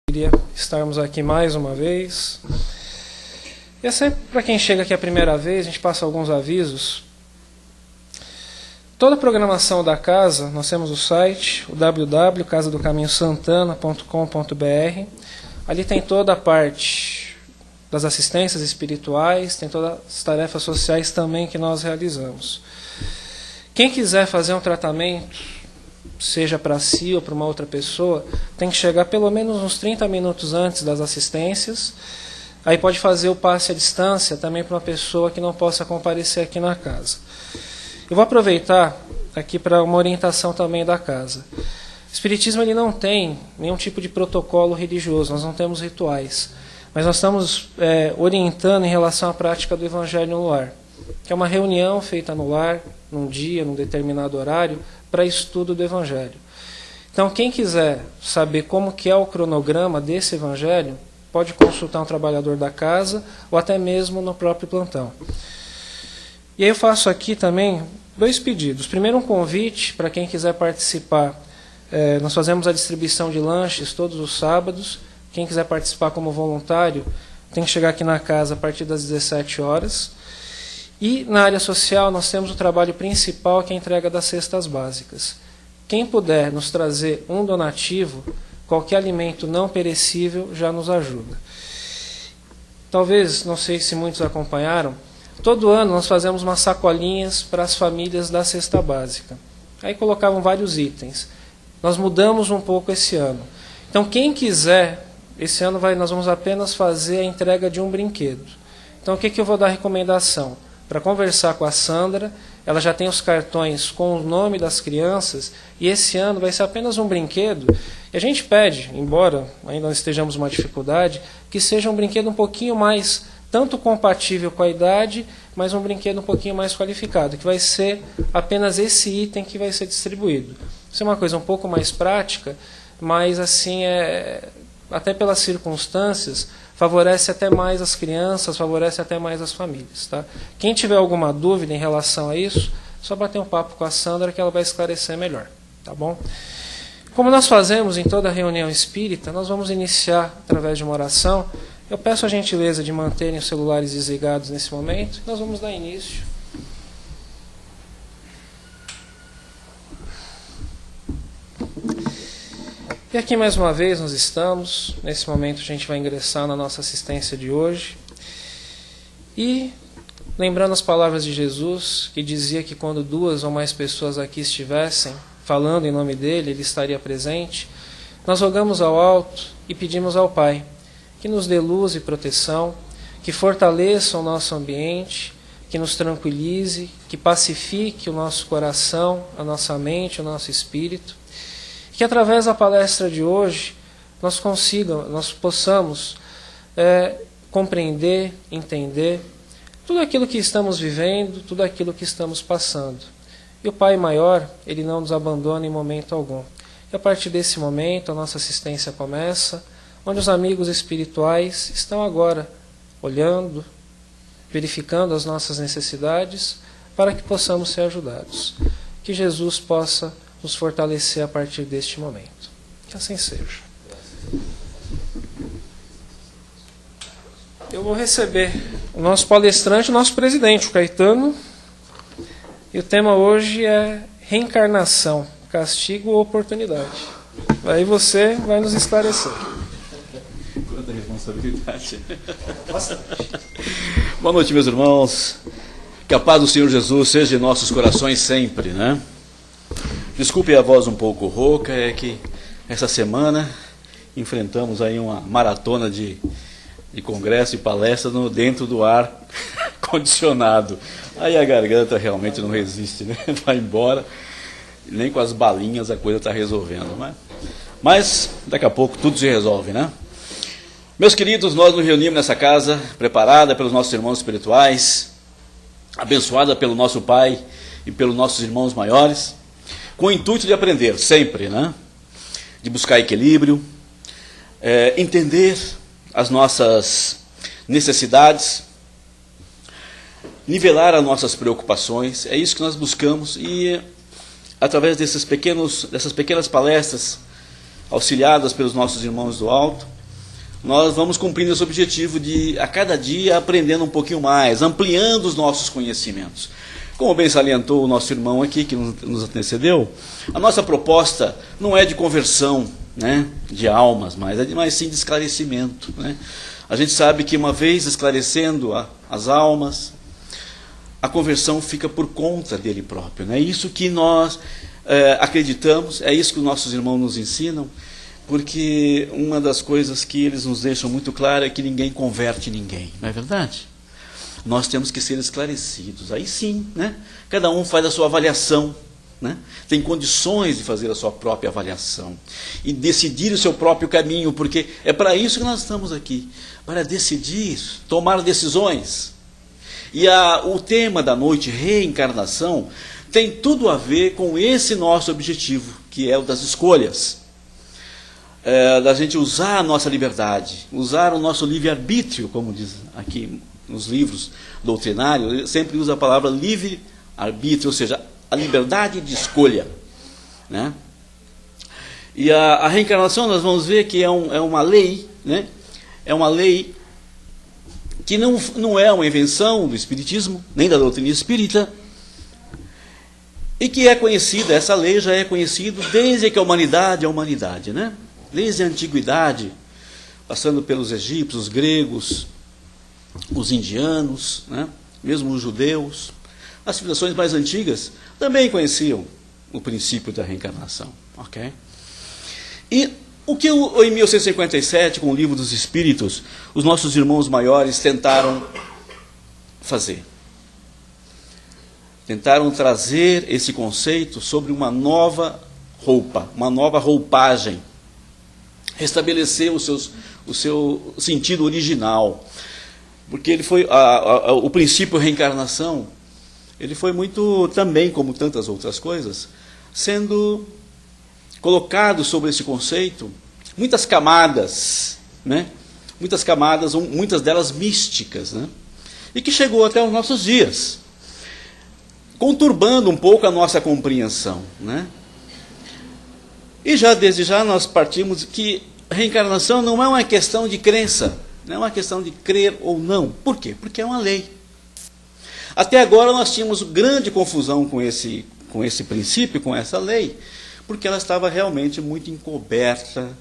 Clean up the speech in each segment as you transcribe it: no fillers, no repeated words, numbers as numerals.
Queria estarmos aqui mais uma vez. E é sempre para quem chega aqui a primeira vez, a gente passa alguns avisos. Toda a programação da casa, nós temos o site, o www.casadocaminhosantana.com.br. Ali tem toda a parte das assistências espirituais, tem todas as tarefas sociais também que nós realizamos. Quem quiser fazer um tratamento, seja para si ou para uma outra pessoa, tem que chegar pelo menos uns 30 minutos antes das assistências. Aí pode fazer o passe à distância também para uma pessoa que não possa comparecer aqui na casa. Eu vou aproveitar aqui para uma orientação também da casa. O Espiritismo ele não tem nenhum tipo de protocolo religioso, nós não temos rituais. Mas nós estamos orientando em relação à prática do Evangelho no lar, que é uma reunião feita no lar, num dia, num determinado horário, para estudo do Evangelho. Então, quem quiser saber como que é o cronograma desse Evangelho, pode consultar um trabalhador da casa ou até mesmo no próprio plantão. E aí eu faço aqui também 2 pedidos. Primeiro, um convite para quem quiser participar. Nós fazemos a distribuição de lanches todos os sábados. Quem quiser participar como voluntário, tem que chegar aqui na casa a partir das 17 horas. E na área social nós temos o trabalho principal, que é a entrega das cestas básicas. Quem puder nos trazer um donativo, qualquer alimento não perecível já nos ajuda. Talvez, não sei se muitos acompanharam, todo ano nós fazemos umas sacolinhas para as famílias da cesta básica. Aí colocavam vários itens. Nós mudamos um pouco esse ano. Então quem quiser, esse ano nós vamos apenas fazer a entrega de um brinquedo. Então o que eu vou dar recomendação? Para conversar com a Sandra, ela já tem os cartões com o nome das crianças, e esse ano vai ser apenas um brinquedo. E a gente pede, embora ainda não estejamos numa dificuldade, que seja um brinquedo um pouquinho mais, tanto compatível com a idade, mas um brinquedo um pouquinho mais qualificado, que vai ser apenas esse item que vai ser distribuído. Isso é uma coisa um pouco mais prática, mas assim, até pelas circunstâncias, favorece até mais as crianças, favorece até mais as famílias. Tá? Quem tiver alguma dúvida em relação a isso, só bater um papo com a Sandra que ela vai esclarecer melhor. Tá bom? Como nós fazemos em toda reunião espírita, nós vamos iniciar através de uma oração. Eu peço a gentileza de manterem os celulares desligados nesse momento. Nós vamos dar início. E aqui mais uma vez nós estamos. Nesse momento a gente vai ingressar na nossa assistência de hoje. E lembrando as palavras de Jesus, que dizia que quando 2 ou mais pessoas aqui estivessem falando em nome dele, ele estaria presente. Nós rogamos ao alto e pedimos ao Pai que nos dê luz e proteção, que fortaleça o nosso ambiente, que nos tranquilize, que pacifique o nosso coração, a nossa mente, o nosso espírito. Que através da palestra de hoje nós possamos compreender, entender tudo aquilo que estamos vivendo, tudo aquilo que estamos passando. E o Pai Maior, Ele não nos abandona em momento algum. E a partir desse momento a nossa assistência começa, onde os amigos espirituais estão agora olhando, verificando as nossas necessidades, para que possamos ser ajudados. Que Jesus possa nos fortalecer a partir deste momento. Que assim seja. Eu vou receber o nosso palestrante, o nosso presidente, o Caetano. E o tema hoje é reencarnação, castigo ou oportunidade. Aí você vai nos esclarecer. Quanta responsabilidade. Boa noite, meus irmãos. Que a paz do Senhor Jesus seja em nossos corações sempre, né? Desculpe a voz um pouco rouca, é que essa semana enfrentamos aí uma maratona de congresso e palestra dentro do ar condicionado. Aí a garganta realmente não resiste, né? Vai embora, nem com as balinhas a coisa está resolvendo. Mas daqui a pouco tudo se resolve, né? Meus queridos, nós nos reunimos nessa casa, preparada pelos nossos irmãos espirituais, abençoada pelo nosso Pai e pelos nossos irmãos maiores, com o intuito de aprender sempre, né? De buscar equilíbrio, entender as nossas necessidades, nivelar as nossas preocupações. É isso que nós buscamos, e através dessas pequenas palestras auxiliadas pelos nossos irmãos do alto, nós vamos cumprindo esse objetivo de, a cada dia, aprendendo um pouquinho mais, ampliando os nossos conhecimentos. Como bem salientou o nosso irmão aqui, que nos antecedeu, a nossa proposta não é de conversão, né, de almas, mas sim de esclarecimento, né? A gente sabe que uma vez esclarecendo as almas, a conversão fica por conta dele próprio, né? É isso que nós acreditamos, é isso que os nossos irmãos nos ensinam, porque uma das coisas que eles nos deixam muito claro é que ninguém converte ninguém, não é verdade? Nós temos que ser esclarecidos, aí sim, né? Cada um faz a sua avaliação, né? Tem condições de fazer a sua própria avaliação e decidir o seu próprio caminho, porque é para isso que nós estamos aqui, para decidir, tomar decisões. E o tema da noite, reencarnação, tem tudo a ver com esse nosso objetivo, que é o das escolhas. Da gente usar a nossa liberdade, usar o nosso livre-arbítrio, como diz aqui nos livros doutrinários, sempre usa a palavra livre-arbítrio, ou seja, a liberdade de escolha, né? E a reencarnação, nós vamos ver que é uma lei, né? É uma lei que não é uma invenção do Espiritismo, nem da doutrina espírita, e que é conhecida, essa lei já é conhecida desde que a humanidade, né? Desde a antiguidade, passando pelos egípcios, os gregos, os indianos, né? Mesmo os judeus, as civilizações mais antigas também conheciam o princípio da reencarnação, ok? E o que em 1857, com o Livro dos Espíritos, os nossos irmãos maiores tentaram fazer? Tentaram trazer esse conceito sobre uma nova roupa, uma nova roupagem, restabelecer o seu sentido original, porque ele foi o princípio reencarnação, ele foi muito, também como tantas outras coisas, sendo colocado sobre esse conceito muitas camadas, né? Muitas camadas, muitas delas místicas, né? E que chegou até os nossos dias, conturbando um pouco a nossa compreensão, né? E desde já nós partimos que a reencarnação não é uma questão de crença, não é uma questão de crer ou não. Por quê? Porque é uma lei. Até agora nós tínhamos grande confusão com esse princípio, com essa lei, porque ela estava realmente muito encoberta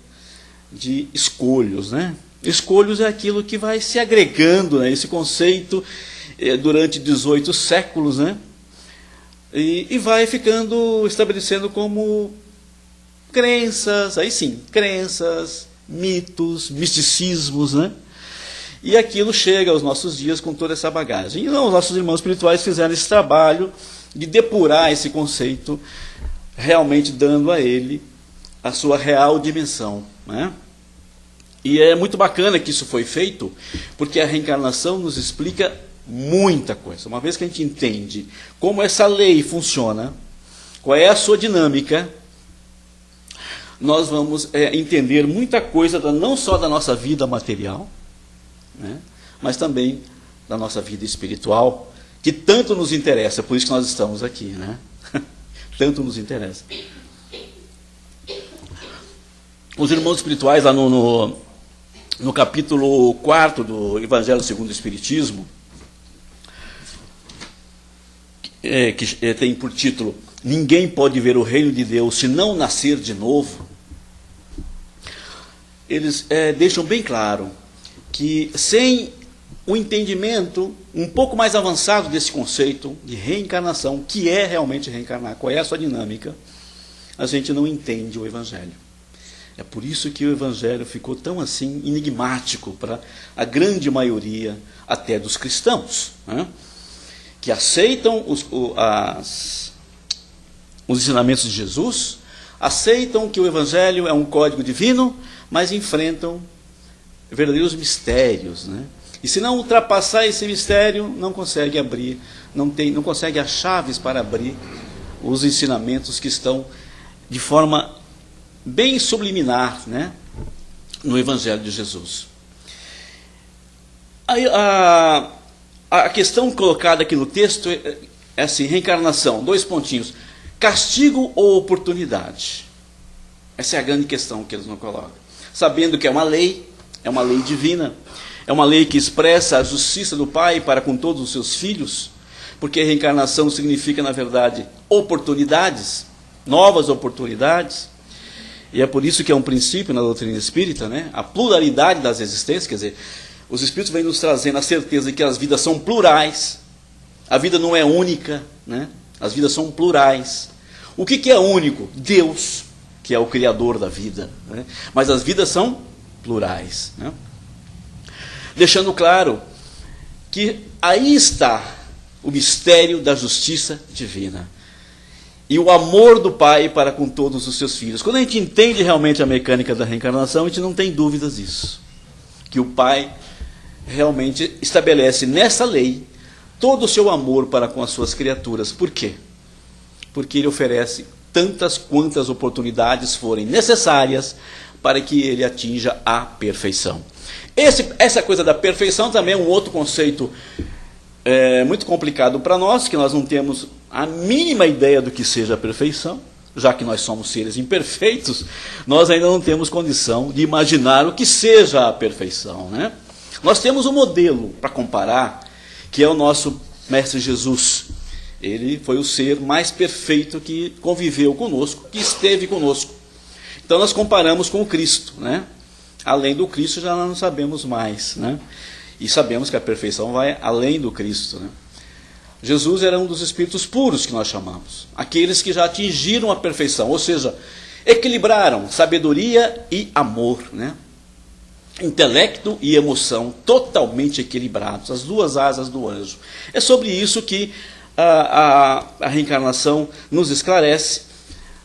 de escolhos, né? Escolhos é aquilo que vai se agregando, né? Esse conceito durante 18 séculos, né? E vai ficando, estabelecendo como crenças, aí sim, crenças, mitos, misticismos, né? E aquilo chega aos nossos dias com toda essa bagagem. E então, os nossos irmãos espirituais fizeram esse trabalho de depurar esse conceito, realmente dando a ele a sua real dimensão, né? E é muito bacana que isso foi feito, porque a reencarnação nos explica muita coisa. Uma vez que a gente entende como essa lei funciona, qual é a sua dinâmica, nós vamos entender muita coisa, não só da nossa vida material, né, mas também da nossa vida espiritual, que tanto nos interessa, por isso que nós estamos aqui, né? Tanto nos interessa. Os irmãos espirituais, lá no capítulo 4 do Evangelho segundo o Espiritismo, que tem por título "Ninguém pode ver o reino de Deus se não nascer de novo", eles deixam bem claro que sem o entendimento um pouco mais avançado desse conceito de reencarnação, que é realmente reencarnar, qual é a sua dinâmica, a gente não entende o Evangelho. É por isso que o Evangelho ficou tão assim enigmático para a grande maioria até dos cristãos, né? Que aceitam os ensinamentos de Jesus, aceitam que o Evangelho é um código divino, mas enfrentam verdadeiros mistérios, né? E se não ultrapassar esse mistério, não consegue abrir, não consegue as chaves para abrir os ensinamentos que estão de forma bem subliminar, né, no Evangelho de Jesus. A questão colocada aqui no texto é assim: reencarnação, 2 pontinhos, castigo ou oportunidade? Essa é a grande questão que eles não colocam. Sabendo que é uma lei, é uma lei divina, é uma lei que expressa a justiça do Pai para com todos os seus filhos, porque a reencarnação significa, na verdade, oportunidades, novas oportunidades, e é por isso que é um princípio na doutrina espírita, né? A pluralidade das existências, quer dizer, os espíritos vêm nos trazendo a certeza de que as vidas são plurais, a vida não é única, né? As vidas são plurais. O que é único? Deus, que é o Criador da vida, né? Mas as vidas são plurais, né? Deixando claro que aí está o mistério da justiça divina e o amor do Pai para com todos os seus filhos. Quando a gente entende realmente a mecânica da reencarnação, a gente não tem dúvidas disso, que o Pai realmente estabelece nessa lei todo o seu amor para com as suas criaturas. Por quê? Porque Ele oferece tantas quantas oportunidades forem necessárias para que ele atinja a perfeição. Essa coisa da perfeição também é um outro conceito muito complicado para nós, que nós não temos a mínima ideia do que seja a perfeição, já que nós somos seres imperfeitos, nós ainda não temos condição de imaginar o que seja a perfeição, né? Nós temos um modelo para comparar, que é o nosso Mestre Jesus. Ele foi o ser mais perfeito que conviveu conosco, que esteve conosco. Então nós comparamos com o Cristo, né? Além do Cristo já não sabemos mais, né? E sabemos que a perfeição vai além do Cristo, né? Jesus era um dos espíritos puros que nós chamamos, aqueles que já atingiram a perfeição, ou seja, equilibraram sabedoria e amor, né? Intelecto e emoção totalmente equilibrados, as duas asas do anjo. É sobre isso que a reencarnação nos esclarece.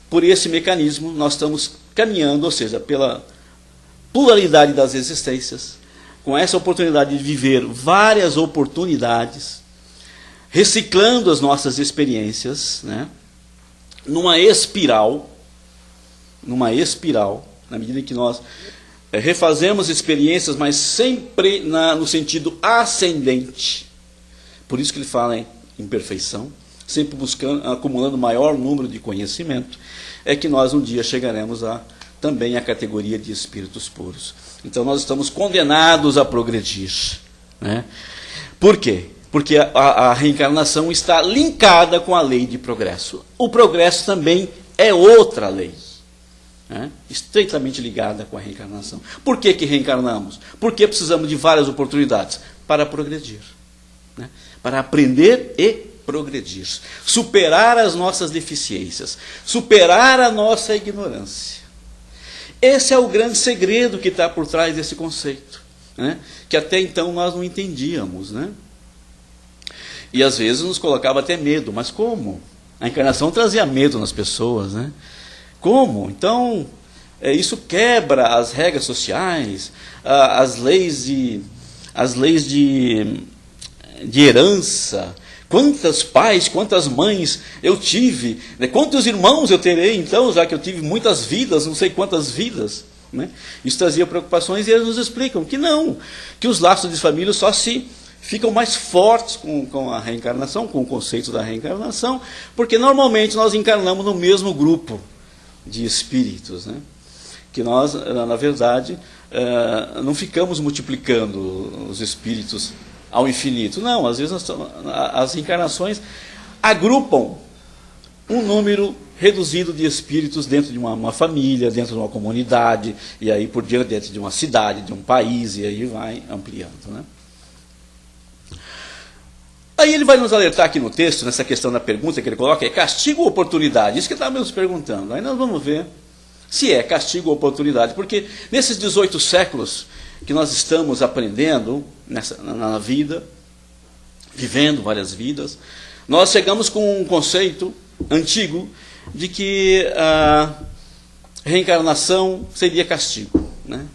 Por esse mecanismo nós estamos caminhando, ou seja, pela pluralidade das existências, com essa oportunidade de viver várias oportunidades, reciclando as nossas experiências, né? numa espiral, na medida em que nós refazemos experiências, mas sempre no sentido ascendente. Por isso que ele fala em perfeição, sempre buscando, acumulando maior número de conhecimento, é que nós um dia chegaremos também à categoria de espíritos puros. Então nós estamos condenados a progredir, né? Por quê? Porque a reencarnação está linkada com a lei de progresso. O progresso também é outra lei, né? Estreitamente ligada com a reencarnação. Por que reencarnamos? Porque precisamos de várias oportunidades para progredir, né? Para aprender e progredir, superar as nossas deficiências, superar a nossa ignorância. Esse é o grande segredo que está por trás desse conceito, né? Que até então nós não entendíamos, né? E às vezes nos colocava até medo. Mas como? A encarnação trazia medo nas pessoas, né? Como? Então, isso quebra as regras sociais, as leis de herança. Quantos pais, quantas mães eu tive, né? Quantos irmãos eu terei, então, já que eu tive muitas vidas, não sei quantas vidas, né? Isso trazia preocupações, e eles nos explicam que não, que os laços de família só se ficam mais fortes com a reencarnação, com o conceito da reencarnação, porque normalmente nós encarnamos no mesmo grupo de espíritos, né? Que nós, na verdade, não ficamos multiplicando os espíritos ao infinito. Não, às vezes as encarnações agrupam um número reduzido de espíritos dentro de uma família, dentro de uma comunidade, e aí por diante, dentro de uma cidade, de um país, e aí vai ampliando, né? Aí ele vai nos alertar aqui no texto, nessa questão da pergunta que ele coloca, é castigo ou oportunidade? Isso que estávamos perguntando. Aí nós vamos ver se é castigo ou oportunidade, porque nesses 18 séculos que nós estamos aprendendo na vida, vivendo várias vidas, nós chegamos com um conceito antigo de que a reencarnação seria castigo, né?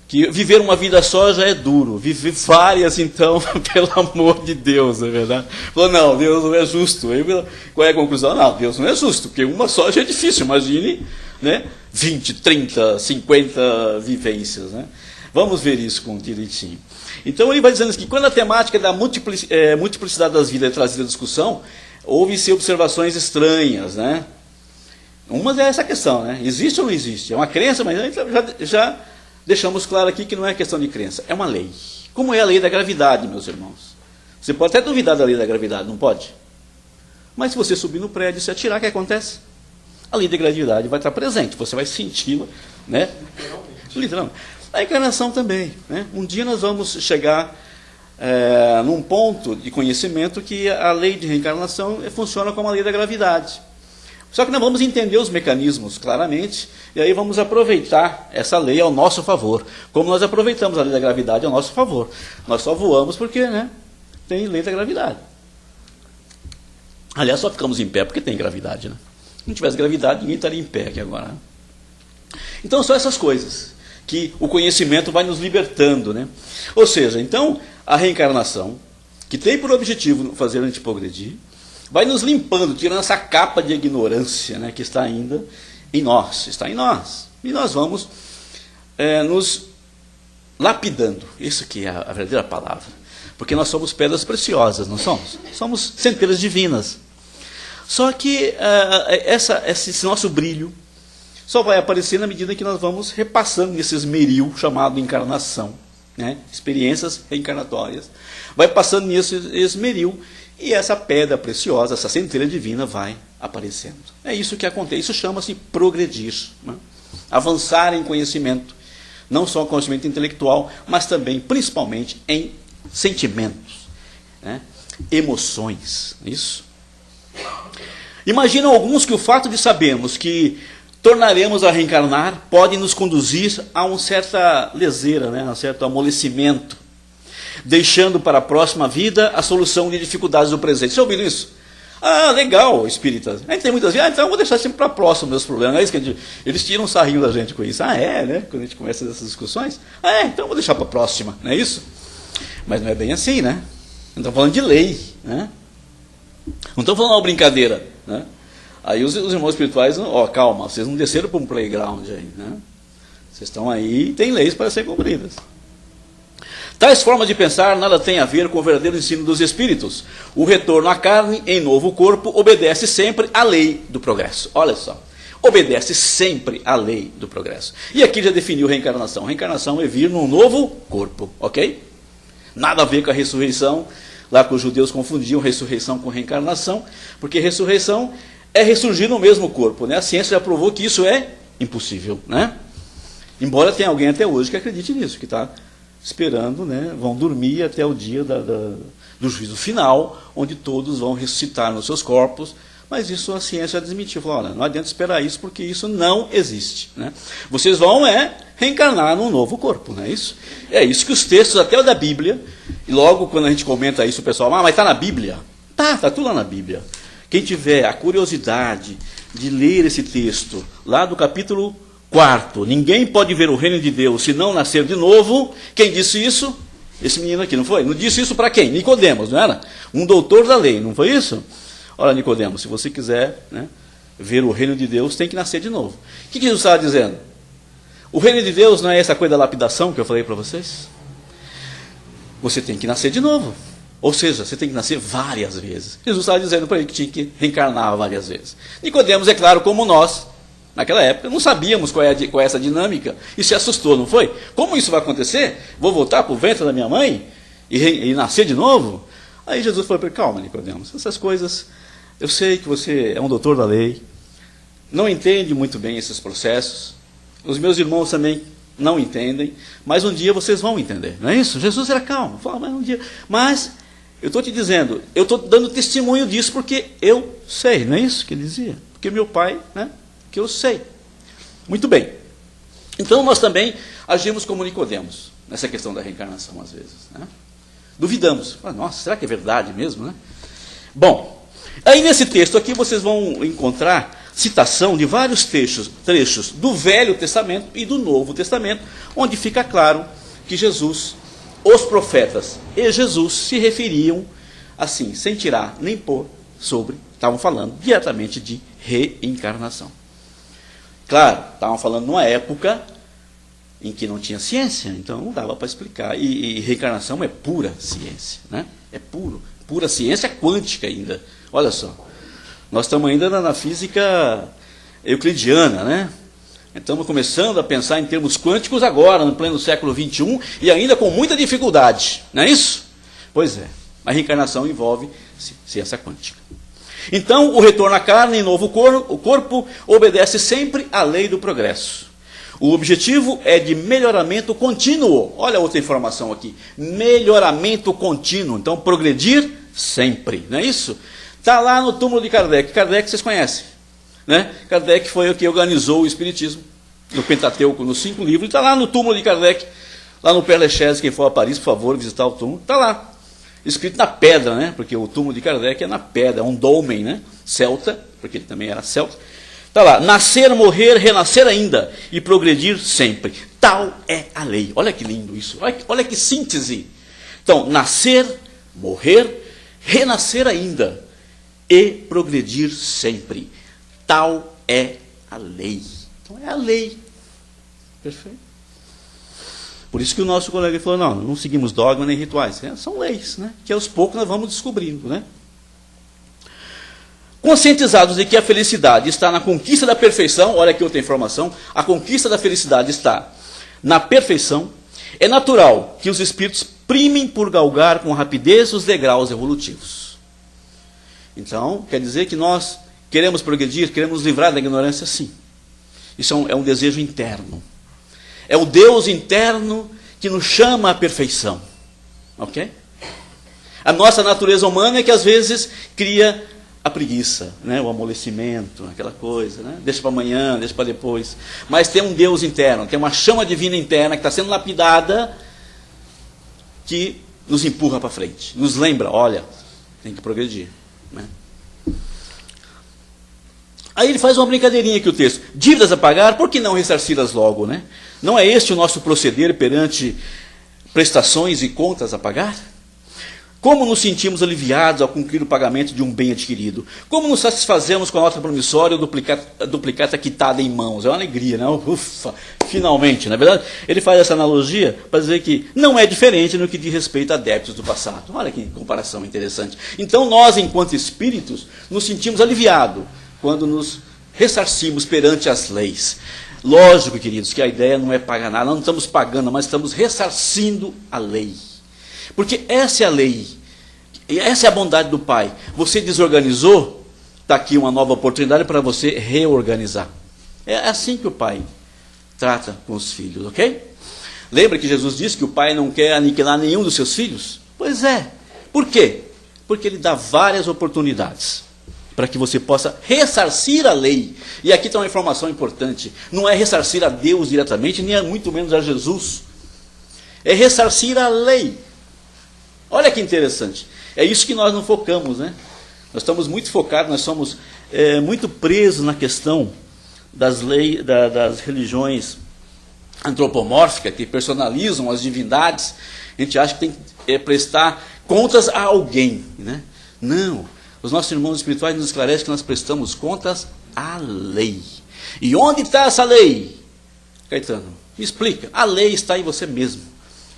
Que viver uma vida só já é duro, viver várias, então, pelo amor de Deus, não é verdade? Falou, não, Deus não é justo. Aí, qual é a conclusão? Não, Deus não é justo, porque uma só já é difícil, imagine, né? 20, 30, 50 vivências, né? Vamos ver isso com direitinho. Então ele vai dizendo que quando a temática da multiplicidade das vidas é trazida à discussão, houve-se observações estranhas, né? Uma é essa questão, né? Existe ou não existe? É uma crença, mas a gente já deixamos claro aqui que não é questão de crença, é uma lei. Como é a lei da gravidade, meus irmãos? Você pode até duvidar da lei da gravidade, não pode? Mas se você subir no prédio e se atirar, o que acontece? A lei da gravidade vai estar presente, você vai senti-la, né? Literalmente. A encarnação também, né? Um dia nós vamos chegar num ponto de conhecimento que a lei de reencarnação funciona como a lei da gravidade. Só que nós vamos entender os mecanismos claramente, e aí vamos aproveitar essa lei ao nosso favor. Como nós aproveitamos a lei da gravidade ao nosso favor. Nós só voamos porque, né, tem lei da gravidade. Aliás, só ficamos em pé porque tem gravidade, né? Se não tivesse gravidade, ninguém estaria em pé aqui agora, né? Então, são essas coisas que o conhecimento vai nos libertando, né? Ou seja, então, a reencarnação, que tem por objetivo fazer a gente progredir, vai nos limpando, tirando essa capa de ignorância, né, que está ainda em nós, está em nós. E nós vamos nos lapidando, isso que é a verdadeira palavra. Porque nós somos pedras preciosas, não somos? Somos centelhas divinas. Só que esse nosso brilho só vai aparecer na medida que nós vamos repassando esse esmeril chamado encarnação, né? Experiências reencarnatórias. Vai passando nesse esmeril e essa pedra preciosa, essa centelha divina vai aparecendo. É isso que acontece, isso chama-se progredir, né? Avançar em conhecimento, não só conhecimento intelectual, mas também, principalmente, em sentimentos, né? Emoções, isso. Imaginam alguns que o fato de sabermos que tornaremos a reencarnar pode nos conduzir a uma certa leseira, né? A um certo amolecimento, deixando para a próxima vida a solução de dificuldades do presente. Você ouviu isso? Ah, legal, espíritas. A gente tem muitas vezes, então eu vou deixar sempre para a próxima meus problemas. É isso que eles tiram um sarrinho da gente com isso. Ah, é, né? Quando a gente começa essas discussões. Ah, é, então eu vou deixar para a próxima, não é isso? Mas não é bem assim, né? Não estamos falando de lei, né? Não estamos falando uma brincadeira, né? Aí os irmãos espirituais, ó, calma, vocês não desceram para um playground aí, né? Vocês estão aí e tem leis para serem cumpridas. Tais formas de pensar nada têm a ver com o verdadeiro ensino dos espíritos. O retorno à carne em novo corpo obedece sempre à lei do progresso. Olha só, obedece sempre à lei do progresso. E aqui já definiu reencarnação. Reencarnação é vir num novo corpo, ok? Nada a ver com a ressurreição, lá que os judeus confundiam ressurreição com reencarnação, porque ressurreição é ressurgir no mesmo corpo, né? A ciência já provou que isso é impossível, né? Embora tenha alguém até hoje que acredite nisso, que está esperando, né? Vão dormir até o dia do juízo final, onde todos vão ressuscitar nos seus corpos, mas isso a ciência já desmentiu. Falou, olha, não adianta esperar isso, porque isso não existe, né? Vocês vão reencarnar num novo corpo, não é isso? É isso que os textos até da Bíblia, e logo quando a gente comenta isso, o pessoal, mas está na Bíblia? Tá tudo lá na Bíblia. Quem tiver a curiosidade de ler esse texto, lá do capítulo 4, ninguém pode ver o reino de Deus se não nascer de novo. Quem disse isso? Esse menino aqui, não foi? Não disse isso para quem? Nicodemos, não era? Um doutor da lei, não foi isso? Olha, Nicodemos, se você quiser, né, ver o reino de Deus, tem que nascer de novo. O que Jesus estava dizendo? O reino de Deus não é essa coisa da lapidação que eu falei para vocês? Você tem que nascer de novo. Ou seja, você tem que nascer várias vezes. Jesus estava dizendo para ele que tinha que reencarnar várias vezes. Nicodemos, é claro, como nós, naquela época, não sabíamos qual é essa dinâmica, e se assustou, não foi? Como isso vai acontecer? Vou voltar para o ventre da minha mãe e nascer de novo? Aí Jesus falou para ele, calma, Nicodemos, essas coisas, eu sei que você é um doutor da lei, não entende muito bem esses processos, os meus irmãos também não entendem, mas um dia vocês vão entender, não é isso? Jesus era calmo, falava, mas um dia, mas eu estou te dizendo, eu estou dando testemunho disso porque eu sei, não é isso que ele dizia? Porque meu pai, né, que eu sei. Muito bem. Então nós também agimos como Nicodemos, nessa questão da reencarnação às vezes, né? Duvidamos. Nossa, será que é verdade mesmo, né? Bom, aí nesse texto aqui vocês vão encontrar citação de vários trechos do Velho Testamento e do Novo Testamento, onde fica claro que Jesus, os profetas e Jesus se referiam assim, sem tirar nem pôr sobre, estavam falando diretamente de reencarnação. Claro, estavam falando numa época em que não tinha ciência, então não dava para explicar. E reencarnação é pura ciência, né? É pura ciência quântica ainda. Olha só, nós estamos ainda na física euclidiana, né? Estamos começando a pensar em termos quânticos agora, no pleno século XXI, e ainda com muita dificuldade, não é isso? Pois é, a reencarnação envolve ciência quântica. Então, o retorno à carne em novo corpo, o corpo obedece sempre à lei do progresso. O objetivo é de melhoramento contínuo. Olha outra informação aqui. Melhoramento contínuo. Então, progredir sempre. Não é isso? Está lá no túmulo de Kardec. Kardec vocês conhecem. Né? Kardec foi o que organizou o Espiritismo. No Pentateuco, nos 5 livros. Está lá no túmulo de Kardec. Lá no Père Lachaise. Quem for a Paris, por favor, visitar o túmulo. Está lá. Escrito na pedra, né? Porque o túmulo de Kardec é na pedra. É um dolmen, né? Celta. Porque ele também era celta. Está lá, nascer, morrer, renascer ainda e progredir sempre. Tal é a lei. Olha que lindo isso. Olha que síntese. Então, nascer, morrer, renascer ainda e progredir sempre. Tal é a lei. Então, é a lei. Perfeito? Por isso que o nosso colega falou, não seguimos dogma nem rituais. São leis, né? Que aos poucos nós vamos descobrindo, né? Conscientizados de que a felicidade está na conquista da perfeição, olha aqui outra informação, a conquista da felicidade está na perfeição, é natural que os espíritos primem por galgar com rapidez os degraus evolutivos. Então, quer dizer que nós queremos progredir, queremos nos livrar da ignorância, sim. Isso é um desejo interno. É o Deus interno que nos chama à perfeição. Ok? A nossa natureza humana é que às vezes cria a preguiça, né? O amolecimento, aquela coisa, né? Deixa para amanhã, deixa para depois. Mas tem um Deus interno, tem uma chama divina interna que está sendo lapidada, que nos empurra para frente, nos lembra, olha, tem que progredir, né? Aí ele faz uma brincadeirinha aqui o texto. Dívidas a pagar, por que não ressarci-las logo, né? Não é este o nosso proceder perante prestações e contas a pagar? Como nos sentimos aliviados ao cumprir o pagamento de um bem adquirido? Como nos satisfazemos com a nota promissória ou duplicata quitada em mãos? É uma alegria, né? Ufa, finalmente, não é verdade? Ele faz essa analogia para dizer que não é diferente no que diz respeito a débitos do passado. Olha que comparação interessante. Então nós, enquanto espíritos, nos sentimos aliviados quando nos ressarcimos perante as leis. Lógico, queridos, que a ideia não é pagar nada, nós não estamos pagando, mas estamos ressarcindo a lei. Porque essa é a lei, essa é a bondade do Pai. Você desorganizou, está aqui uma nova oportunidade para você reorganizar. É assim que o Pai trata com os filhos, ok? Lembra que Jesus disse que o Pai não quer aniquilar nenhum dos seus filhos? Pois é. Por quê? Porque Ele dá várias oportunidades para que você possa ressarcir a lei. E aqui está uma informação importante. Não é ressarcir a Deus diretamente, nem é muito menos a Jesus. É ressarcir a lei. Olha que interessante. É isso que nós não focamos, né? Nós estamos muito focados, nós somos muito presos na questão das leis, das religiões antropomórficas, que personalizam as divindades. A gente acha que tem que prestar contas a alguém, né? Não. Os nossos irmãos espirituais nos esclarecem que nós prestamos contas à lei. E onde está essa lei? Caetano, me explica. A lei está em você mesmo.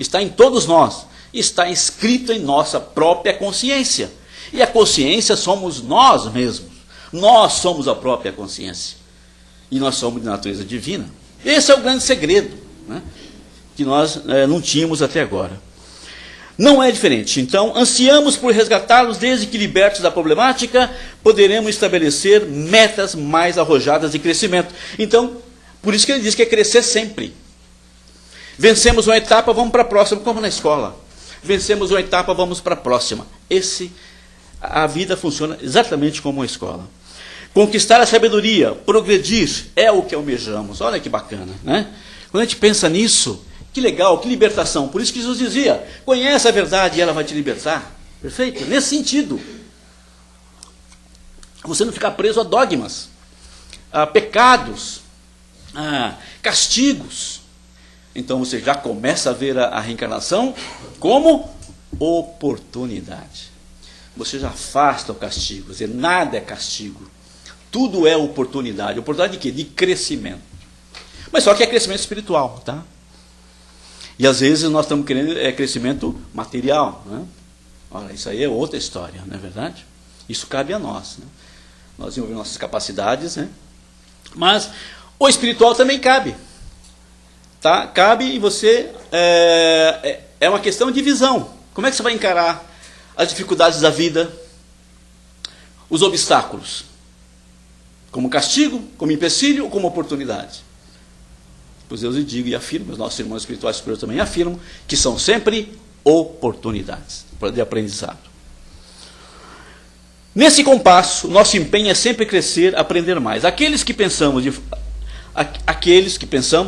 Está em todos nós. Está escrito em nossa própria consciência. E a consciência somos nós mesmos. Nós somos a própria consciência. E nós somos de natureza divina. Esse é o grande segredo, né, que nós não tínhamos até agora. Não é diferente. Então, ansiamos por resgatá-los desde que libertos da problemática, poderemos estabelecer metas mais arrojadas de crescimento. Então, por isso que ele diz que é crescer sempre. Vencemos uma etapa, vamos para a próxima, como na escola. Vencemos uma etapa, vamos para a próxima. A vida funciona exatamente como uma escola. Conquistar a sabedoria, progredir, é o que almejamos. Olha que bacana, né? Quando a gente pensa nisso, que legal, que libertação. Por isso que Jesus dizia, conhece a verdade e ela vai te libertar. Perfeito? Nesse sentido. Você não ficar preso a dogmas, a pecados, a castigos. Então você já começa a ver a reencarnação como oportunidade. Você já afasta o castigo, quer dizer, nada é castigo. Tudo é oportunidade. Oportunidade de quê? De crescimento. Mas só que é crescimento espiritual, tá? E às vezes nós estamos querendo crescimento material, né? Olha, isso aí é outra história, não é verdade? Isso cabe a nós, né? Nós desenvolvemos nossas capacidades, né? Mas O espiritual também cabe. Tá? Cabe e você... É uma questão de visão. Como é que você vai encarar as dificuldades da vida, os obstáculos? Como castigo, como empecilho ou como oportunidade? Pois eu digo e afirmo, os nossos irmãos espirituais superiores também afirmam, que são sempre oportunidades de aprendizado. Nesse compasso, nosso empenho é sempre crescer, aprender mais. Aqueles que pensamos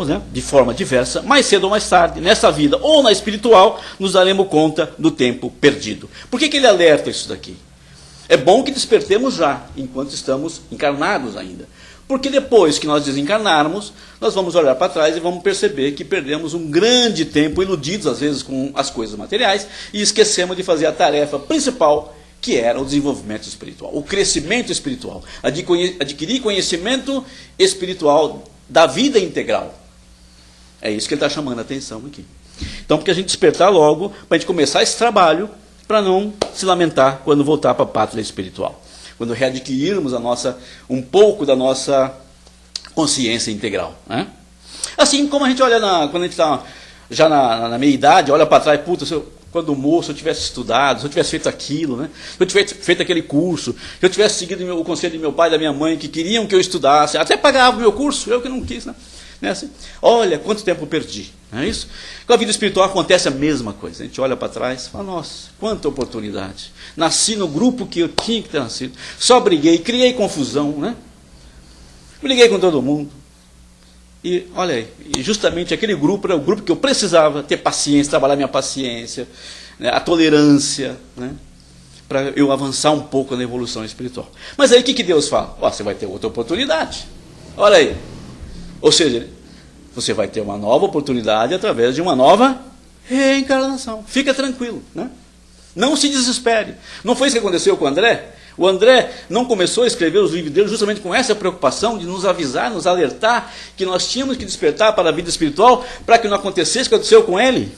né, de forma diversa, mais cedo ou mais tarde, nessa vida ou na espiritual, nos daremos conta do tempo perdido. Por que ele alerta isso daqui? É bom que despertemos já, enquanto estamos encarnados ainda. Porque depois que nós desencarnarmos, nós vamos olhar para trás e vamos perceber que perdemos um grande tempo, iludidos às vezes com as coisas materiais, e esquecemos de fazer a tarefa principal, que era o desenvolvimento espiritual, o crescimento espiritual, adquirir conhecimento espiritual da vida integral. É isso que ele está chamando a atenção aqui. Então, porque a gente despertar logo, para a gente começar esse trabalho, para não se lamentar quando voltar para a pátria espiritual. Quando readquirirmos um pouco da nossa consciência integral. Né? Assim como a gente olha, quando a gente está já na meia-idade, olha para trás, puta, quando moço eu tivesse estudado, se eu tivesse feito aquilo, né? Se eu tivesse feito aquele curso, se eu tivesse seguido o conselho de meu pai e da minha mãe, que queriam que eu estudasse, até pagava o meu curso, eu que não quis, né? Assim, olha quanto tempo eu perdi, não é isso? Com a vida espiritual acontece a mesma coisa. A gente olha para trás e fala, nossa, quanta oportunidade. Nasci no grupo que eu tinha que ter nascido. Só briguei, criei confusão, né? Briguei com todo mundo. E olha aí, e justamente aquele grupo era o grupo que eu precisava ter paciência, trabalhar minha paciência, né, a tolerância, né, para eu avançar um pouco na evolução espiritual. Mas aí o que Deus fala? Você vai ter outra oportunidade. Olha aí. Ou seja, você vai ter uma nova oportunidade através de uma nova reencarnação. Fica tranquilo, né? Não se desespere. Não foi isso que aconteceu com o André? O André não começou a escrever os livros dele justamente com essa preocupação de nos avisar, nos alertar que nós tínhamos que despertar para a vida espiritual para que não acontecesse o que aconteceu com ele.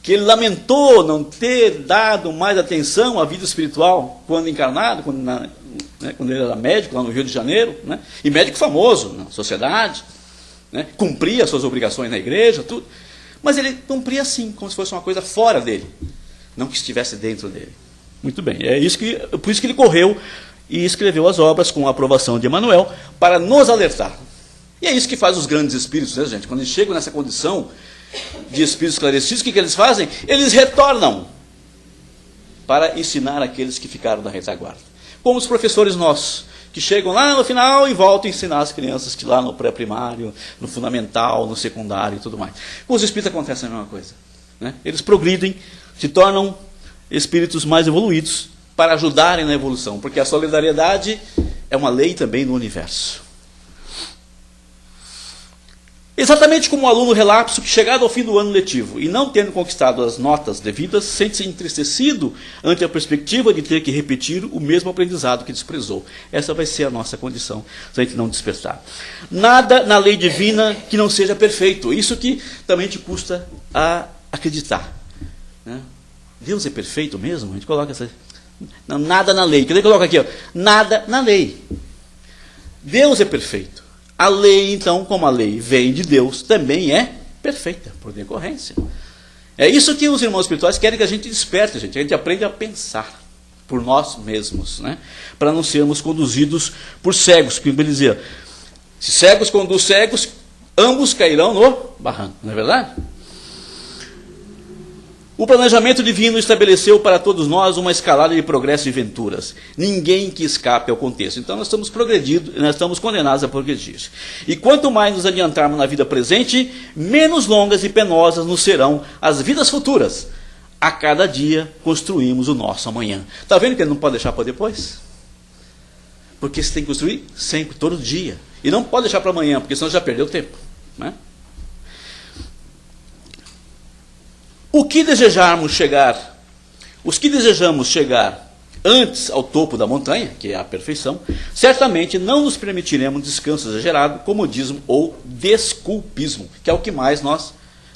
Que ele lamentou não ter dado mais atenção à vida espiritual quando encarnado, quando ele era médico lá no Rio de Janeiro, né? E médico famoso na sociedade, né? Cumpria as suas obrigações na igreja, tudo. Mas ele cumpria assim, como se fosse uma coisa fora dele, não que estivesse dentro dele. Muito bem, por isso que ele correu e escreveu as obras com a aprovação de Emmanuel para nos alertar. E é isso que faz os grandes espíritos, né, gente? Quando eles chegam nessa condição de espíritos esclarecidos, o que eles fazem? Eles retornam para ensinar aqueles que ficaram na retaguarda. Como os professores nossos, que chegam lá no final e voltam a ensinar as crianças que lá no pré-primário, no fundamental, no secundário e tudo mais. Com os espíritos acontece a mesma coisa. Né? Eles progridem, se tornam espíritos mais evoluídos para ajudarem na evolução, porque a solidariedade é uma lei também no universo. Exatamente como o aluno relapso que, chegado ao fim do ano letivo e não tendo conquistado as notas devidas, sente-se entristecido ante a perspectiva de ter que repetir o mesmo aprendizado que desprezou. Essa vai ser a nossa condição, se a gente não despertar. Nada na lei divina que não seja perfeito. Isso que também te custa a acreditar. Né? Deus é perfeito mesmo? A gente coloca essa... Não, nada na lei. Quer dizer, coloca aqui, ó, nada na lei. Deus é perfeito. A lei, então, como a lei vem de Deus, também é perfeita, por decorrência. É isso que os irmãos espirituais querem que a gente desperte, gente. A gente aprende a pensar por nós mesmos, né? Para não sermos conduzidos por cegos. Como ele dizia, se cegos conduzem cegos, ambos cairão no barranco, não é verdade? O planejamento divino estabeleceu para todos nós uma escalada de progresso e venturas. Ninguém que escape ao contexto. Então nós estamos progredindo, nós estamos condenados a progredir. E quanto mais nos adiantarmos na vida presente, menos longas e penosas nos serão as vidas futuras. A cada dia construímos o nosso amanhã. Está vendo que ele não pode deixar para depois? Porque você tem que construir sempre, todo dia. E não pode deixar para amanhã, porque senão já perdeu tempo. Né? Os que desejamos chegar antes ao topo da montanha, que é a perfeição, certamente não nos permitiremos descanso exagerado, comodismo ou desculpismo, que é o que mais nós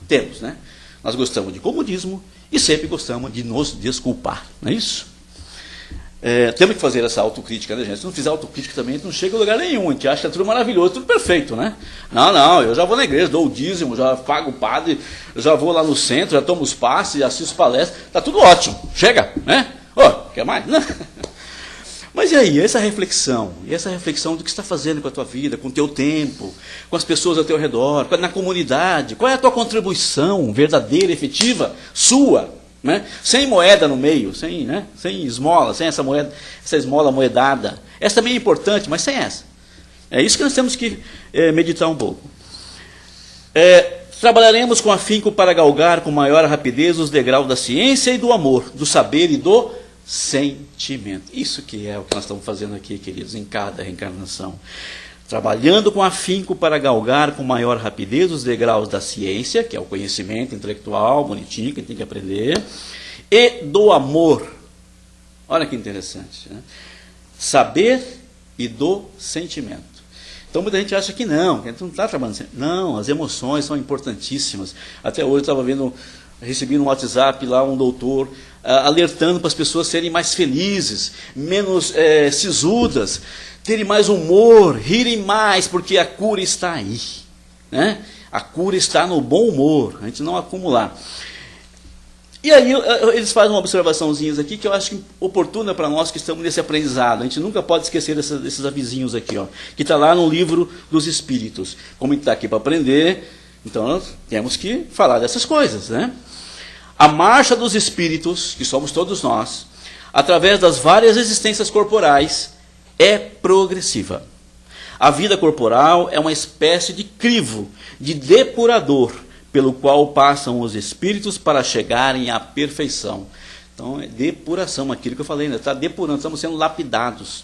temos. Né? Nós gostamos de comodismo e sempre gostamos de nos desculpar, não é isso? Temos que fazer essa autocrítica, né, gente? Se não fizer autocrítica também, a gente não chega a lugar nenhum. A gente acha que é tudo maravilhoso, tudo perfeito, né? Não, eu já vou na igreja, dou o dízimo, já pago o padre, já vou lá no centro, já tomo os passes, assisto palestras, está tudo ótimo. Chega, né? Quer mais? Não. Mas e aí, essa reflexão? E essa reflexão do que você está fazendo com a tua vida, com o teu tempo, com as pessoas ao teu redor, na comunidade? Qual é a tua contribuição verdadeira, efetiva, sua? Né? Sem moeda no meio, sem esmola, sem essa esmola moedada. Essa também é importante, mas sem essa. É isso que nós temos que meditar um pouco. Trabalharemos com afinco para galgar com maior rapidez os degraus da ciência e do amor, do saber e do sentimento. Isso que é o que nós estamos fazendo aqui, queridos, em cada reencarnação. Trabalhando com afinco para galgar com maior rapidez os degraus da ciência, que é o conhecimento intelectual, bonitinho, que a gente tem que aprender, e do amor. Olha que interessante, né? Saber e do sentimento. Então muita gente acha que não, que a gente não está trabalhando. Não, as emoções são importantíssimas. Até hoje eu estava recebi no WhatsApp lá um doutor alertando para as pessoas serem mais felizes, menos sisudas, terem mais humor, rirem mais, porque a cura está aí. Né? A cura está no bom humor, a gente não acumular. E aí eles fazem uma observaçãozinha aqui que eu acho oportuna para nós que estamos nesse aprendizado. A gente nunca pode esquecer desses avisinhos aqui, ó, que está lá no livro dos Espíritos. Como a gente está aqui para aprender, então nós temos que falar dessas coisas, né? A marcha dos espíritos, que somos todos nós, através das várias existências corporais, é progressiva. A vida corporal é uma espécie de crivo, de depurador, pelo qual passam os espíritos para chegarem à perfeição. Então, é depuração, aquilo que eu falei, está depurando, estamos sendo lapidados.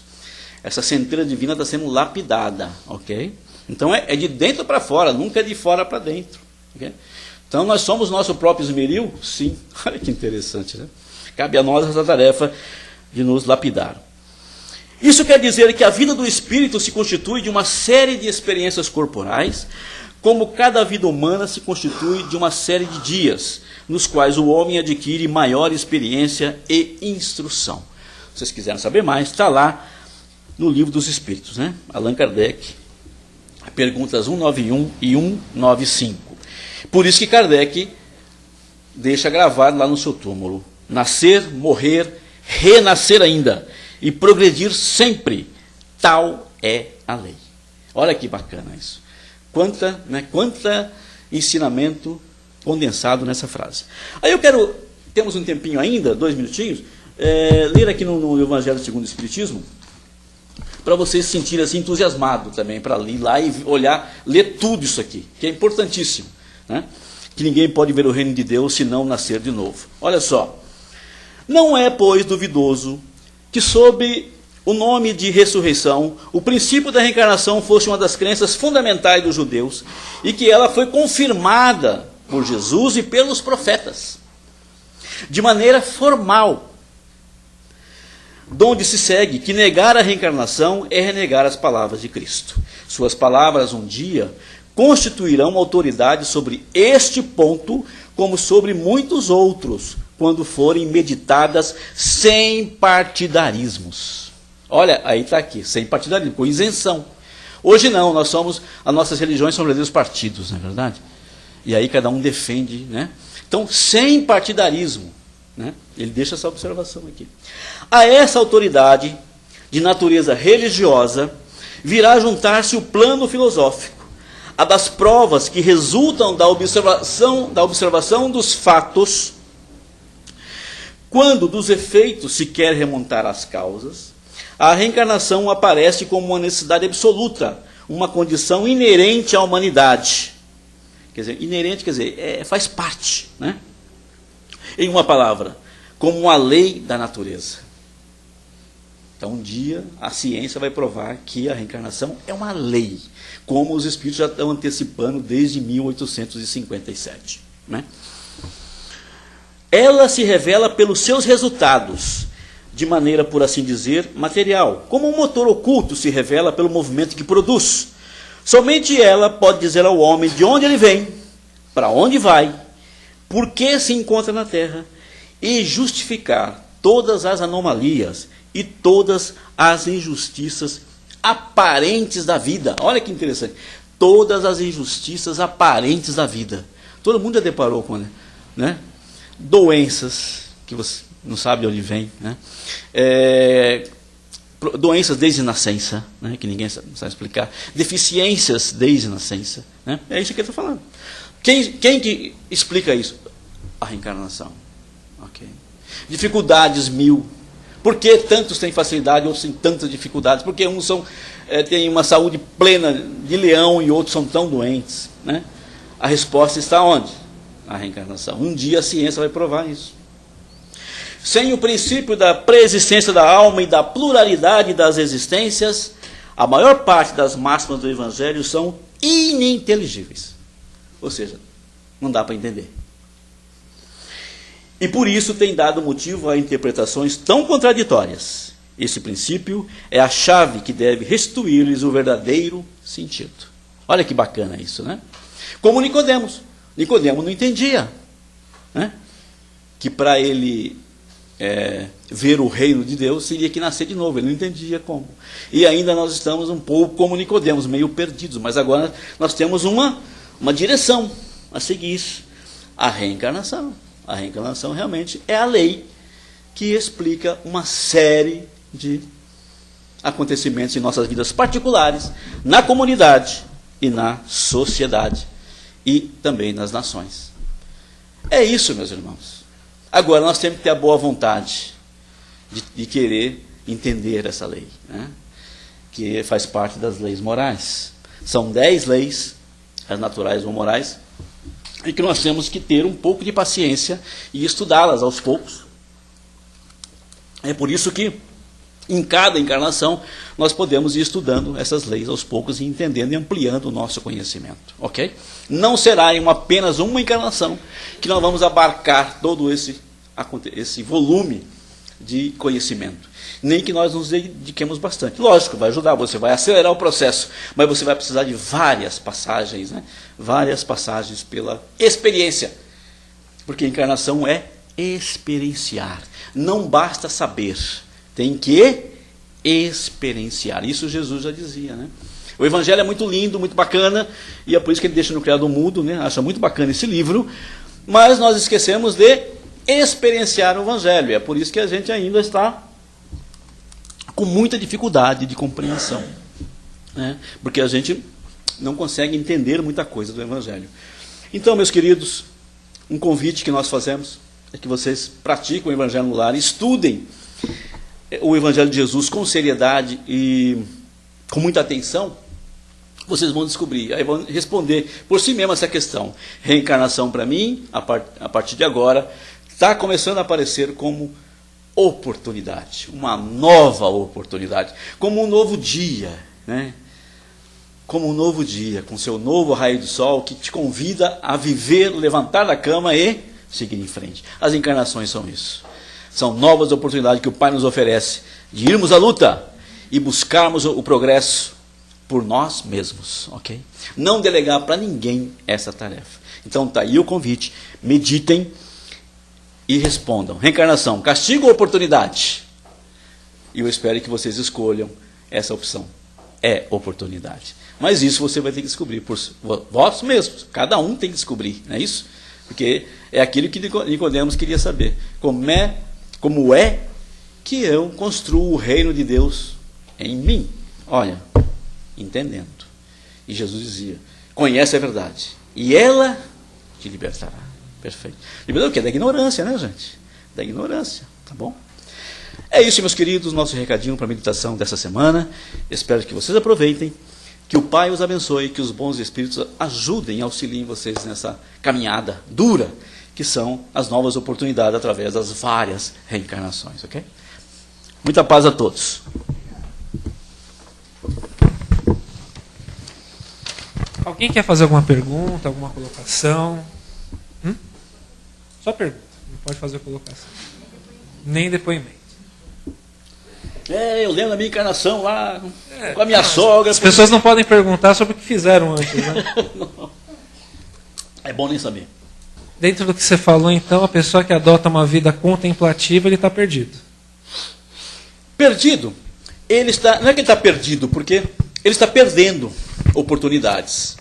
Essa centelha divina está sendo lapidada, ok? Então, é de dentro para fora, nunca é de fora para dentro, ok? Então, nós somos nosso próprio esmeril? Sim. Olha que interessante, né? Cabe a nós essa tarefa de nos lapidar. Isso quer dizer que a vida do espírito se constitui de uma série de experiências corporais, como cada vida humana se constitui de uma série de dias, nos quais o homem adquire maior experiência e instrução. Se vocês quiserem saber mais, está lá no Livro dos Espíritos, né? Allan Kardec, perguntas 191 e 195. Por isso que Kardec deixa gravado lá no seu túmulo: nascer, morrer, renascer ainda e progredir sempre, tal é a lei. Olha que bacana isso. Quanta ensinamento condensado nessa frase. Aí temos um tempinho ainda, 2 minutinhos, ler aqui no Evangelho segundo o Espiritismo, para vocês se sentirem assim entusiasmados também, para ir lá e olhar, ler tudo isso aqui, que é importantíssimo, né? Que ninguém pode ver o reino de Deus se não nascer de novo. Olha só. Não é, pois, duvidoso que sob o nome de ressurreição, o princípio da reencarnação fosse uma das crenças fundamentais dos judeus e que ela foi confirmada por Jesus e pelos profetas, de maneira formal, donde se segue que negar a reencarnação é renegar as palavras de Cristo. Suas palavras um dia constituirão autoridade sobre este ponto, como sobre muitos outros, quando forem meditadas sem partidarismos. Olha, aí está aqui, sem partidarismo, com isenção. Hoje não, as nossas religiões são verdadeiros partidos, não é verdade? E aí cada um defende, né? Então, sem partidarismo, né? Ele deixa essa observação aqui. A essa autoridade de natureza religiosa virá juntar-se o plano filosófico, a das provas que resultam da observação dos fatos. Quando dos efeitos se quer remontar às causas, a reencarnação aparece como uma necessidade absoluta, uma condição inerente à humanidade. Quer dizer, faz parte, né? Em uma palavra, como uma lei da natureza. Então, um dia a ciência vai provar que a reencarnação é uma lei, como os espíritos já estão antecipando desde 1857. Né? Ela se revela pelos seus resultados, de maneira, por assim dizer, material, como um motor oculto se revela pelo movimento que produz. Somente ela pode dizer ao homem de onde ele vem, para onde vai, por que se encontra na Terra, e justificar todas as anomalias e todas as injustiças aparentes da vida. Olha que interessante. Todas as injustiças aparentes da vida. Todo mundo já deparou com, né? Doenças, que você não sabe de onde vem, né? Doenças desde nascença, né? Que ninguém sabe explicar. Deficiências desde nascença, né? É isso que ele está falando. Quem que explica isso? A reencarnação. Okay. Dificuldades mil. Por que tantos têm facilidade, outros têm tantas dificuldades? Porque uns têm uma saúde plena de leão e outros são tão doentes, né? A resposta está onde? Na reencarnação. Um dia a ciência vai provar isso. Sem o princípio da preexistência da alma e da pluralidade das existências, a maior parte das máximas do Evangelho são ininteligíveis. Ou seja, não dá para entender. E por isso tem dado motivo a interpretações tão contraditórias. Esse princípio é a chave que deve restituir-lhes o verdadeiro sentido. Olha que bacana isso, né? Como Nicodemos. Nicodemos não entendia, né? Que para ele ver o reino de Deus teria que nascer de novo. Ele não entendia como. E ainda nós estamos um pouco como Nicodemos, meio perdidos. Mas agora nós temos uma direção a seguir. A reencarnação. A reencarnação realmente é a lei que explica uma série de acontecimentos em nossas vidas particulares, na comunidade e na sociedade e também nas nações. É isso, meus irmãos. Agora nós temos que ter a boa vontade de querer entender essa lei, né? Que faz parte das leis morais. São 10 leis, as naturais ou morais, e que nós temos que ter um pouco de paciência e estudá-las aos poucos. É por isso que em cada encarnação nós podemos ir estudando essas leis aos poucos e entendendo e ampliando o nosso conhecimento, ok? Não será em apenas uma encarnação que nós vamos abarcar todo esse volume de conhecimento. Nem que nós nos dediquemos bastante. Lógico, vai ajudar, você vai acelerar o processo, mas você vai precisar de várias passagens, né? Várias passagens pela experiência. Porque a encarnação é experienciar. Não basta saber, tem que experienciar. Isso Jesus já dizia, né? O Evangelho é muito lindo, muito bacana, e é por isso que ele deixa no Criado Mudo, né? Acha muito bacana esse livro, mas nós esquecemos de experienciar o Evangelho. É por isso que a gente ainda está com muita dificuldade de compreensão, né? Porque a gente não consegue entender muita coisa do Evangelho. Então, meus queridos, um convite que nós fazemos é que vocês pratiquem o Evangelho no lar, estudem o Evangelho de Jesus com seriedade e com muita atenção. Vocês vão descobrir, aí vão responder por si mesmo essa questão. Reencarnação, para mim, a partir de agora, está começando a aparecer como oportunidade, uma nova oportunidade, como um novo dia, né? Como um novo dia, com seu novo raio do sol, que te convida a viver, levantar da cama e seguir em frente. As encarnações são isso. São novas oportunidades que o Pai nos oferece de irmos à luta e buscarmos o progresso por nós mesmos, ok? Não delegar para ninguém essa tarefa. Então está aí o convite, meditem e respondam. Reencarnação, castigo ou oportunidade? E eu espero que vocês escolham essa opção. É oportunidade. Mas isso você vai ter que descobrir por vós mesmos. Cada um tem que descobrir, não é isso? Porque é aquilo que Nicodemos queria saber. Como é que eu construo o reino de Deus em mim? Olha, entendendo. E Jesus dizia, conhece a verdade, e ela te libertará. Perfeito. Libertar o quê? Da ignorância, né, gente? Da ignorância, tá bom? É isso, meus queridos, nosso recadinho para a meditação dessa semana. Espero que vocês aproveitem, que o Pai os abençoe, que os bons espíritos ajudem e auxiliem vocês nessa caminhada dura, que são as novas oportunidades através das várias reencarnações, ok? Muita paz a todos. Alguém quer fazer alguma pergunta, alguma colocação? Só pergunta, não pode fazer colocação. Nem depoimento. Eu lembro da minha encarnação lá, com a minha sogra. As pessoas não podem perguntar sobre o que fizeram antes, né? É bom nem saber. Dentro do que você falou, então, a pessoa que adota uma vida contemplativa, ele está perdido. Perdido, ele está, não é que ele está perdido, porque ele está perdendo oportunidades.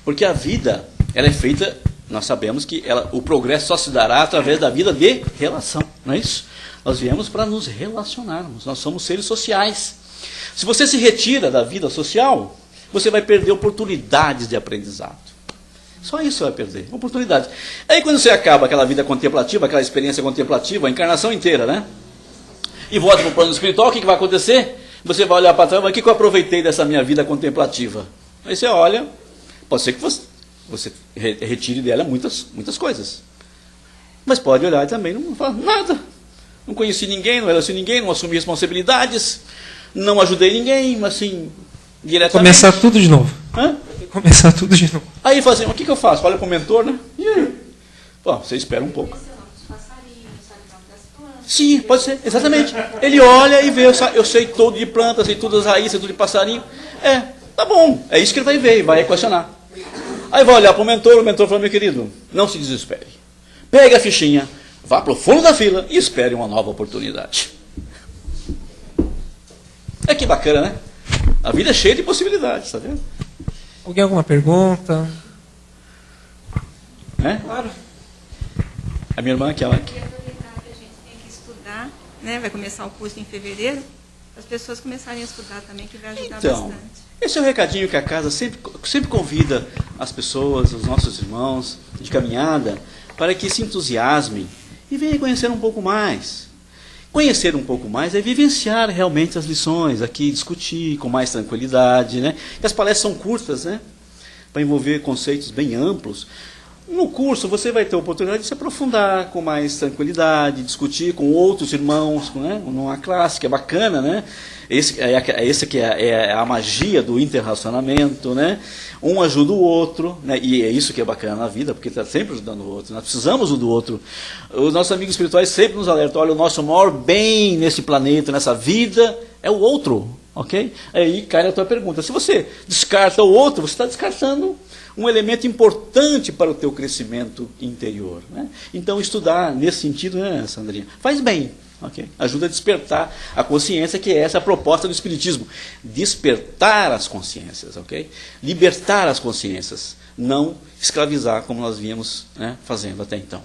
Porque a vida, ela é feita, nós sabemos que o progresso só se dará através da vida de relação, não é isso? Nós viemos para nos relacionarmos, nós somos seres sociais. Se você se retira da vida social, você vai perder oportunidades de aprendizado. Só isso você vai perder, oportunidades. Aí quando você acaba aquela vida contemplativa, aquela experiência contemplativa, a encarnação inteira, né? E volta para o plano espiritual, o que vai acontecer? Você vai olhar para trás e vai, o que eu aproveitei dessa minha vida contemplativa? Aí você olha, pode ser que você retire dela muitas coisas. Mas pode olhar e também não falar nada. Não conheci ninguém, não relacionei ninguém, não assumi responsabilidades, não ajudei ninguém, mas assim, diretamente. Começar tudo de novo. Hã? Começar tudo de novo. Aí fala assim, o que eu faço? Olha para o mentor, né? E aí? Pô, você espera um pouco. Sim, pode ser, exatamente. Ele olha e vê, eu sei tudo de plantas, sei tudo das raízes, sei tudo de passarinho. Tá bom, é isso que ele vai ver e vai equacionar. Aí vai olhar para o mentor fala, meu querido, não se desespere. Pegue a fichinha, vá para o fundo da fila e espere uma nova oportunidade. Que bacana, né? A vida é cheia de possibilidades, tá vendo? Alguém alguma pergunta? Claro. A minha irmã, aquela. Né? Vai começar o curso em fevereiro, as pessoas começarem a estudar também, que vai ajudar Então, bastante. esse é o recadinho que a casa sempre convida as pessoas, os nossos irmãos de caminhada, para que se entusiasmem e venham conhecer um pouco mais. Conhecer um pouco mais é vivenciar realmente as lições, aqui discutir com mais tranquilidade, né? E as palestras são curtas, né? Para envolver conceitos bem amplos. No curso você vai ter a oportunidade de se aprofundar com mais tranquilidade, discutir com outros irmãos, né? Numa classe que é bacana, né? Esse que é a magia do interrelacionamento, né? Um ajuda o outro, né? E é isso que é bacana na vida, porque está sempre ajudando o outro. Nós precisamos um do outro. Os nossos amigos espirituais sempre nos alertam, olha, o nosso maior bem nesse planeta, nessa vida, é o outro, ok? Aí cai na tua pergunta. Se você descarta o outro, você está descartando um elemento importante para o teu crescimento interior, né? Então, estudar nesse sentido, né, Sandrinha, faz bem, ok? Ajuda a despertar a consciência, que é essa a proposta do Espiritismo. Despertar as consciências, ok? Libertar as consciências, não escravizar como nós vínhamos, né, fazendo até então.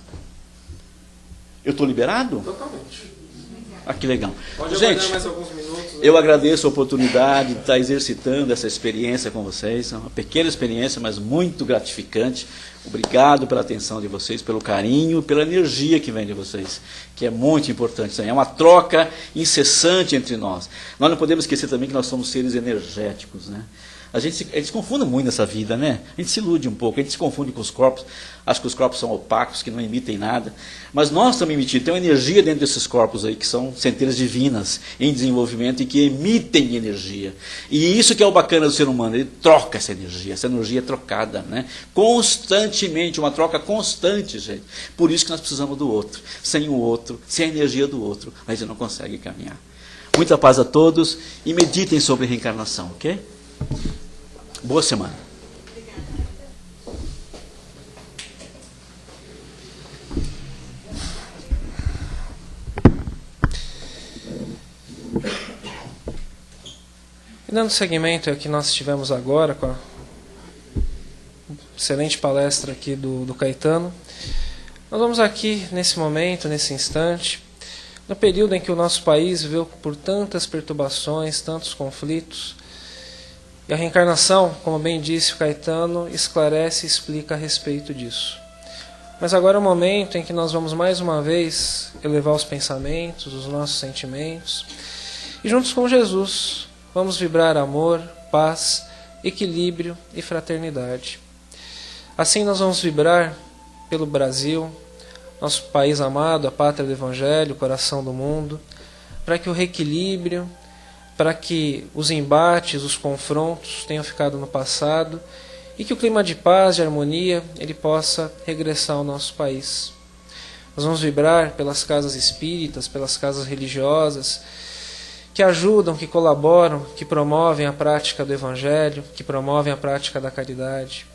Eu estou liberado? Totalmente. Que legal. Pode gente, mais alguns minutos. Eu agradeço a oportunidade de estar exercitando essa experiência com vocês. É uma pequena experiência, mas muito gratificante. Obrigado pela atenção de vocês, pelo carinho, pela energia que vem de vocês, que é muito importante. É uma troca incessante entre nós. Nós não podemos esquecer também que nós somos seres energéticos, né? A gente se confunde muito nessa vida, né? A gente se ilude um pouco, a gente se confunde com os corpos, acha que os corpos são opacos, que não emitem nada. Mas nós estamos emitindo, tem uma energia dentro desses corpos aí, que são centelhas divinas em desenvolvimento e que emitem energia. E isso que é o bacana do ser humano, ele troca essa energia é trocada, né? Constantemente, uma troca constante, gente. Por isso que nós precisamos do outro. Sem o outro, sem a energia do outro, a gente não consegue caminhar. Muita paz a todos e meditem sobre reencarnação, ok? Boa semana. Dando seguimento ao que nós tivemos agora, com a excelente palestra aqui do Caetano, nós vamos aqui, nesse momento, nesse instante, no período em que o nosso país viveu por tantas perturbações, tantos conflitos, e a reencarnação, como bem disse o Caetano, esclarece e explica a respeito disso. Mas agora é o momento em que nós vamos mais uma vez elevar os pensamentos, os nossos sentimentos, e juntos com Jesus vamos vibrar amor, paz, equilíbrio e fraternidade. Assim nós vamos vibrar pelo Brasil, nosso país amado, a pátria do Evangelho, o coração do mundo, para que o reequilíbrio, para que os embates, os confrontos tenham ficado no passado e que o clima de paz, de harmonia, ele possa regressar ao nosso país. Nós vamos vibrar pelas casas espíritas, pelas casas religiosas, que ajudam, que colaboram, que promovem a prática do Evangelho, que promovem a prática da caridade.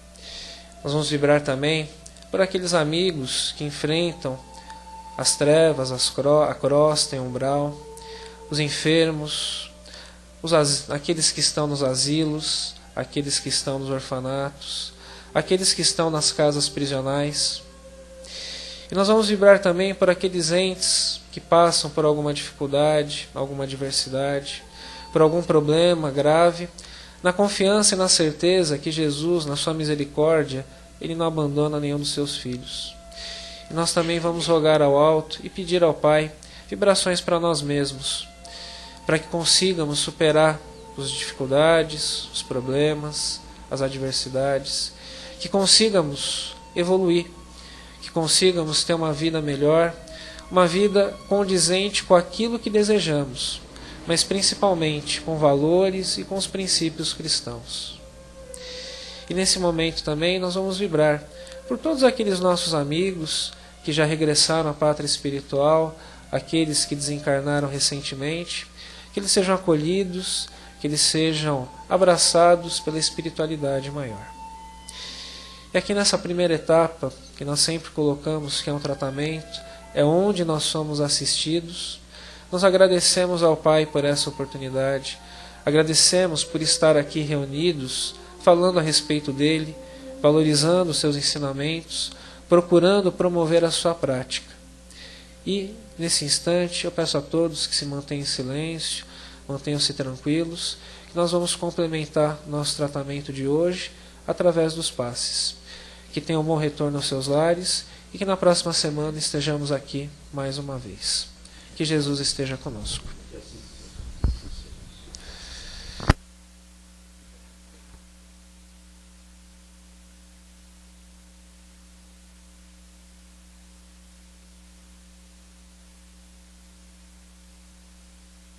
Nós vamos vibrar também por aqueles amigos que enfrentam as trevas, a crosta e o umbral. os enfermos, aqueles que estão nos asilos, aqueles que estão nos orfanatos, aqueles que estão nas casas prisionais. E nós vamos vibrar também por aqueles entes que passam por alguma dificuldade, alguma adversidade, por algum problema grave, na confiança e na certeza que Jesus, na sua misericórdia, Ele não abandona nenhum dos seus filhos. E nós também vamos rogar ao alto e pedir ao Pai vibrações para nós mesmos, para que consigamos superar as dificuldades, os problemas, as adversidades, que consigamos evoluir, que consigamos ter uma vida melhor, uma vida condizente com aquilo que desejamos, mas principalmente com valores e com os princípios cristãos. E nesse momento também nós vamos vibrar por todos aqueles nossos amigos que já regressaram à pátria espiritual, aqueles que desencarnaram recentemente, que eles sejam acolhidos, que eles sejam abraçados pela espiritualidade maior. E aqui nessa primeira etapa, que nós sempre colocamos que é um tratamento, é onde nós somos assistidos, nós agradecemos ao Pai por essa oportunidade, agradecemos por estar aqui reunidos, falando a respeito dele, valorizando os seus ensinamentos, procurando promover a sua prática. E, nesse instante, eu peço a todos que se mantenham em silêncio, mantenham-se tranquilos, que nós vamos complementar nosso tratamento de hoje através dos passes. Que tenham um bom retorno aos seus lares e que na próxima semana estejamos aqui mais uma vez. Que Jesus esteja conosco.